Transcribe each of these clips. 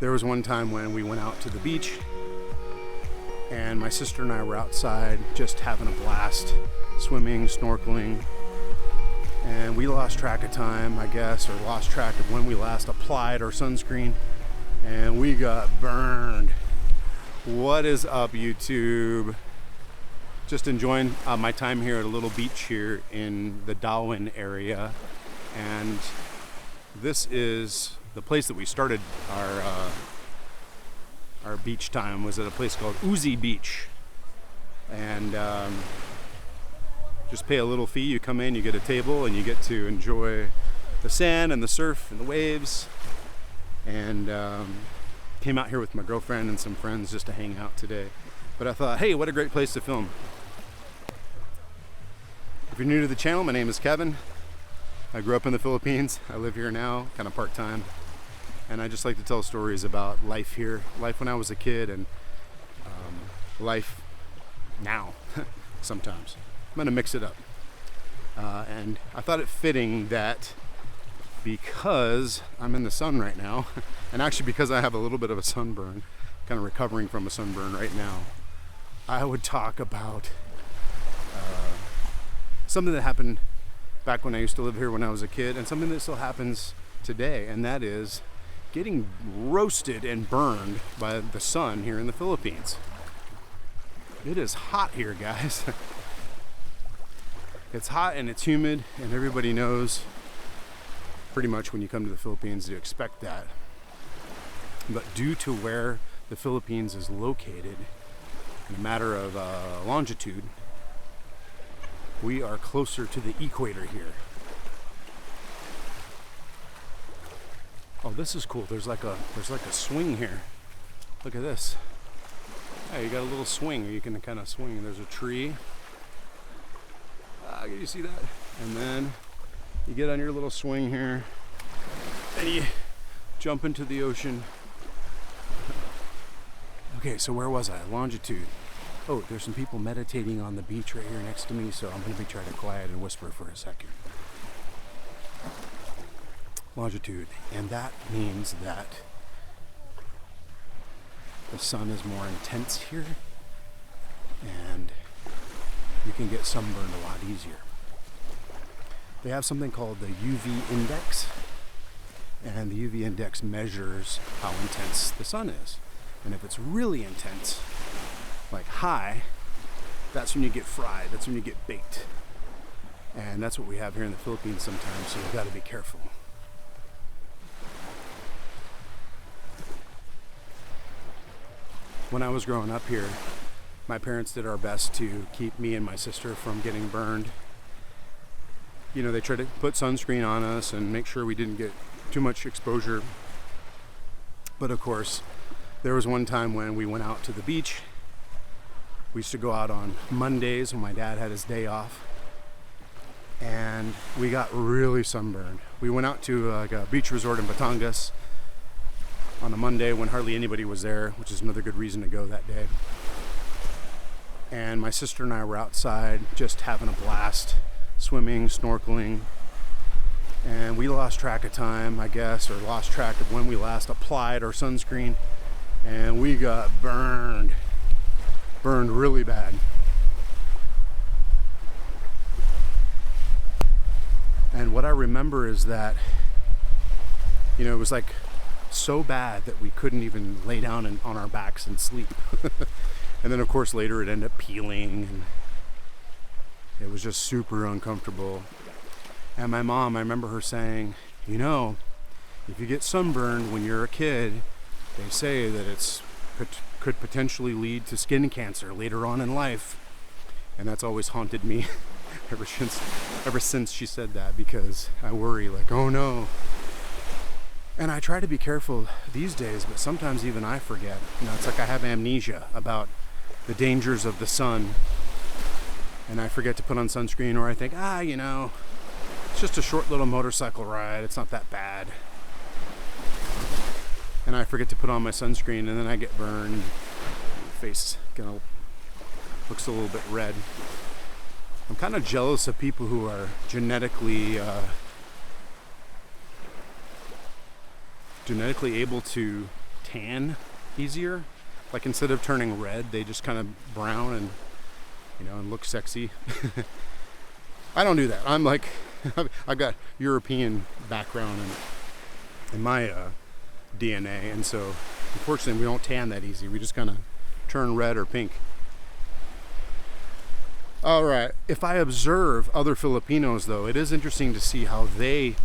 There was one time when we went out to the beach and my sister and I were outside just having a blast, swimming, snorkeling, and we lost track of time, I guess, or lost track of when we last applied our sunscreen, and we got burned. What is up, YouTube? Just enjoying my time here at a little beach here in the Darwin area, and this is the place that we started our beach time. Was at a place called Uzi Beach, and just pay a little fee. You come in, you get a table, and you get to enjoy the sand and the surf and the waves. And came out here with my girlfriend and some friends just to hang out today. But I thought, hey, what a great place to film. If you're new to the channel, my name is Kevin. I grew up in the Philippines. I live here now, kind of part-time. And I just like to tell stories about life here, life when I was a kid, and life now, sometimes. I'm gonna mix it up. And I thought it fitting that because I'm in the sun right now, and actually because I have a little bit of a sunburn, kind of recovering from a sunburn right now, I would talk about something that happened back when I used to live here when I was a kid, and something that still happens today, and that is getting roasted and burned by the sun here in the Philippines. It is hot here, guys. It's hot and it's humid, and everybody knows pretty much when you come to the Philippines to expect that. But due to where the Philippines is located, in a matter of longitude, we are closer to the equator here. Oh, this is cool. There's like a swing here. Look at this. Hey, you got a little swing where you can kind of swing. There's a tree. You see that? And then you get on your little swing here and you jump into the ocean. Okay, so where was I? Longitude. Oh, there's some people meditating on the beach right here next to me, so I'm going to be trying to quiet and whisper for a second. Longitude, and that means that the sun is more intense here, and you can get sunburned a lot easier. They have something called the UV index, and the UV index measures how intense the sun is. And if it's really intense, like high, that's when you get fried, that's when you get baked. And that's what we have here in the Philippines sometimes, so you've got to be careful. When I was growing up here, my parents did our best to keep me and my sister from getting burned. You know, they tried to put sunscreen on us and make sure we didn't get too much exposure. But of course, there was one time when we went out to the beach. We used to go out on Mondays when my dad had his day off, and we got really sunburned. We went out to like a beach resort in Batangas on a Monday when hardly anybody was there, which is another good reason to go that day. And my sister and I were outside just having a blast, swimming, snorkeling, and we lost track of time, I guess, or lost track of when we last applied our sunscreen, and we got burned really bad. And what I remember is that, you know, it was like so bad that we couldn't even lay down on our backs and sleep. And then of course later it ended up peeling, and it was just super uncomfortable. And my mom, I remember her saying, you know, if you get sunburned when you're a kid, they say that it could potentially lead to skin cancer later on in life. And that's always haunted me ever since she said that, because I worry, like, oh no. And I try to be careful these days, but sometimes even I forget. You know, it's like I have amnesia about the dangers of the sun, and I forget to put on sunscreen, or I think, you know, it's just a short little motorcycle ride, it's not that bad. And I forget to put on my sunscreen, and then I get burned. My face kind of looks a little bit red. I'm kind of jealous of people who are genetically able to tan easier. Like instead of turning red, they just kind of brown and, you know, and look sexy. I don't do that. I'm like, I've got European background in my DNA, and so unfortunately we don't tan that easy. We just kind of turn red or pink. All right, if I observe other Filipinos though, it is interesting to see how they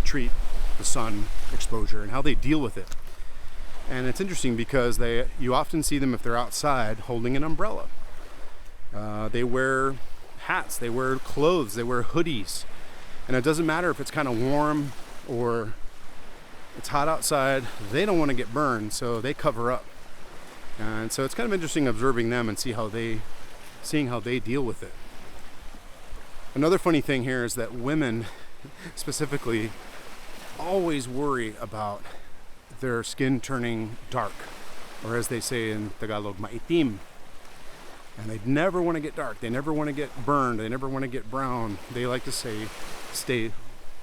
treat the sun exposure and how they deal with it. And it's interesting because you often see them, if they're outside, holding an umbrella. They wear hats, they wear clothes, they wear hoodies. And it doesn't matter if it's kind of warm or it's hot outside, they don't want to get burned, so they cover up. And so it's kind of interesting observing them and seeing how they deal with it. Another funny thing here is that women specifically always worry about their skin turning dark, or as they say in Tagalog, maitim. And they never want to get dark, they never want to get burned, they never want to get brown. They like to say stay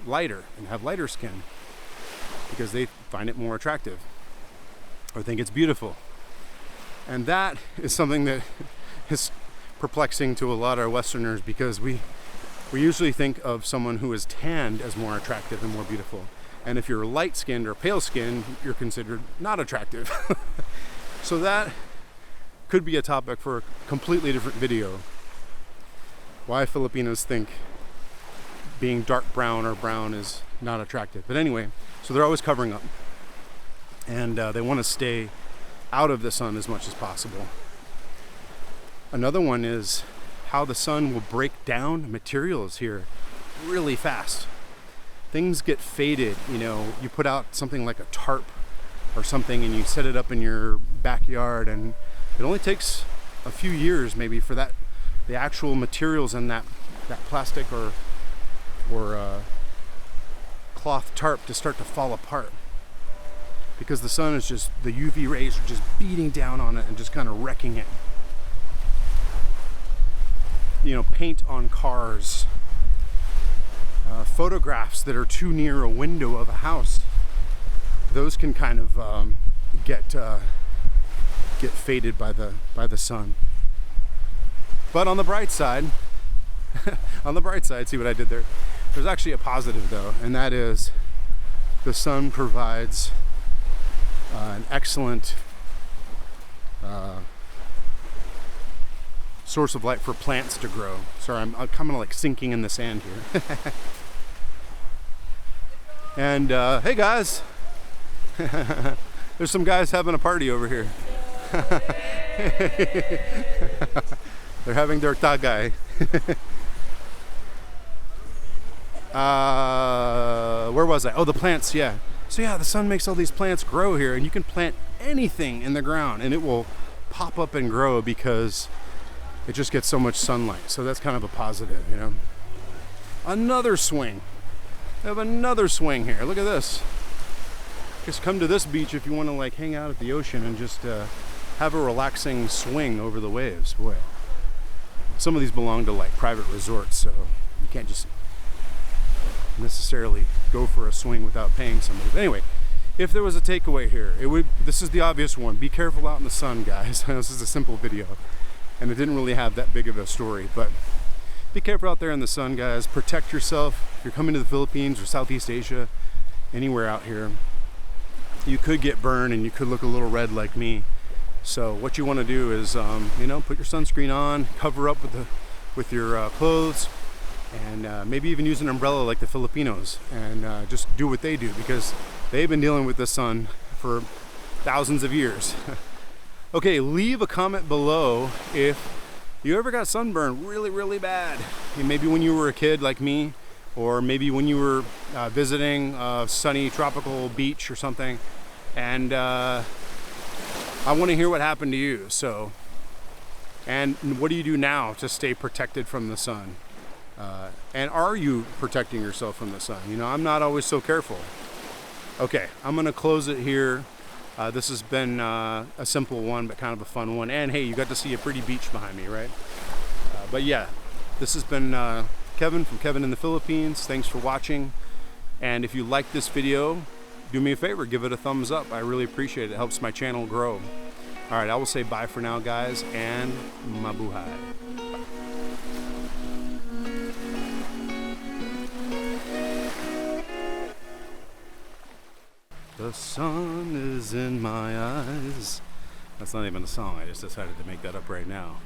lighter and have lighter skin because they find it more attractive or think it's beautiful. And that is something that is perplexing to a lot of Westerners, because we usually think of someone who is tanned as more attractive and more beautiful. And if you're light-skinned or pale-skinned, you're considered not attractive. So that could be a topic for a completely different video. Why Filipinos think being dark brown or brown is not attractive. But anyway, so they're always covering up. And they want to stay out of the sun as much as possible. Another one is how the sun will break down materials here really fast. Things get faded, you know, you put out something like a tarp or something and you set it up in your backyard, and it only takes a few years maybe for the actual materials in that plastic or cloth tarp to start to fall apart, because the sun is just, the UV rays are just beating down on it and just kind of wrecking it. You know, paint on cars, photographs that are too near a window of a house, those can kind of get faded by the sun. But on the bright side, see what I did there? There's actually a positive though, and that is the sun provides an excellent source of light for plants to grow. Sorry, I'm kind of like sinking in the sand here. And hey guys, there's some guys having a party over here. They're having their tagay. Where was I? Oh, the plants, yeah. So yeah, the sun makes all these plants grow here, and you can plant anything in the ground and it will pop up and grow because it just gets so much sunlight. So that's kind of a positive, you know. Another swing. I have another swing here. Look at this. Just come to this beach if you want to like hang out at the ocean and just have a relaxing swing over the waves. Boy, some of these belong to like private resorts, so you can't just necessarily go for a swing without paying somebody. But anyway, if there was a takeaway here, this is the obvious one. Be careful out in the sun, guys. I know this is a simple video and it didn't really have that big of a story, but be careful out there in the sun, guys. Protect yourself. If you're coming to the Philippines or Southeast Asia, anywhere out here, you could get burned and you could look a little red like me. So what you want to do is, you know, put your sunscreen on, cover up with your clothes, and maybe even use an umbrella like the Filipinos, and just do what they do, because they've been dealing with the sun for thousands of years. Okay, leave a comment below if you ever got sunburned really, really bad. Maybe when you were a kid like me, or maybe when you were visiting a sunny tropical beach or something, and I want to hear what happened to you. So, and what do you do now to stay protected from the sun? And are you protecting yourself from the sun? You know, I'm not always so careful. Okay, I'm gonna close it here. This has been a simple one, but kind of a fun one. And hey, you got to see a pretty beach behind me, right? But yeah, this has been Kevin from Kevin in the Philippines. Thanks for watching. And if you like this video, do me a favor, give it a thumbs up. I really appreciate it. It helps my channel grow. All right, I will say bye for now, guys, and mabuhay. The sun is in my eyes. That's not even a song. I just decided to make that up right now.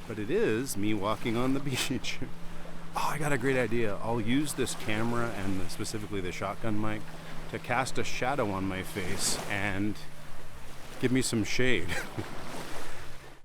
But it is me walking on the beach. Oh, I got a great idea. I'll use this camera and specifically the shotgun mic to cast a shadow on my face and give me some shade.